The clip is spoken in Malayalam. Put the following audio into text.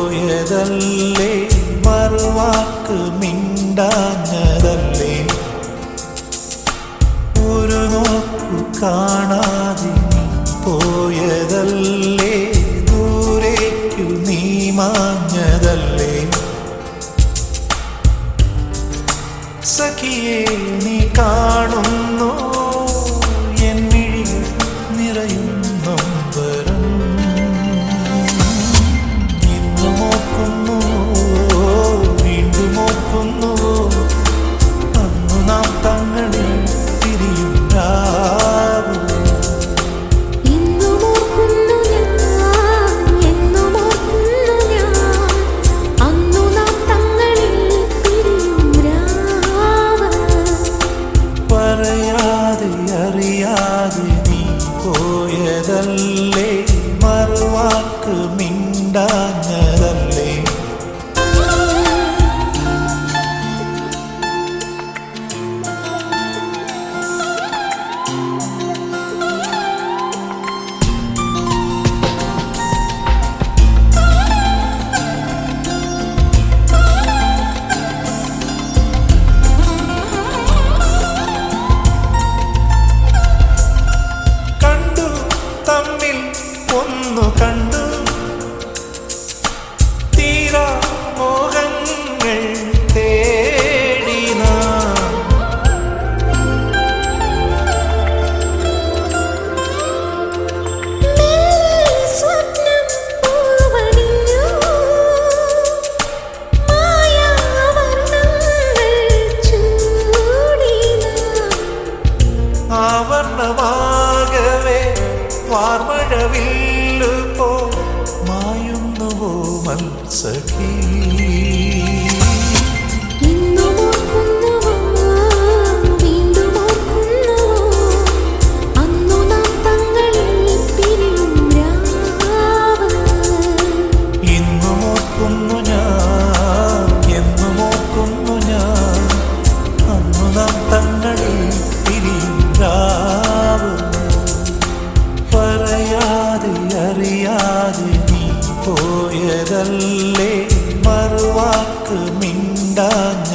പോയതല്ലേ, മറുവാക്ക് മിണ്ടാഞ്ഞതല്ലേ, ഒരു നോക്കു കാണാതെ നീ പോയതല്ലേ, ദൂരേക്കു നീ മാഞ്ഞതല്ലേ. സഖിയേ നീ കാണുന്നു എൻ മിഴികൾ നിറയുന്നു വരം, ഇന്നു നോക്കുന്നു വീണ്ടും നോക്കുന്നു, അന്നു നാം തങ്ങളിൽ തിരിയും രാവ്. പറയാതെ അറിയാതെ നീ പോയതല്ലേ, മറുവാക്ക് മിണ്ടാഞ്ഞതല്ലേ. ഒന്നു കണ്ടു തീരാ മോഹങ്ങൾ തേടിന, സ്വപ്നം പൂവണിഞ്ഞു മായാവർണ്ണങ്ങൾ ചൂടിന, ആവർണമാകവേ വാർമഴവില്ലു പോ മായുന്നുവോ മത്സഖി. അറിയാതെ നീ പോയതല്ലേ, മറുവാക്ക് മിണ്ടാഞ്ഞ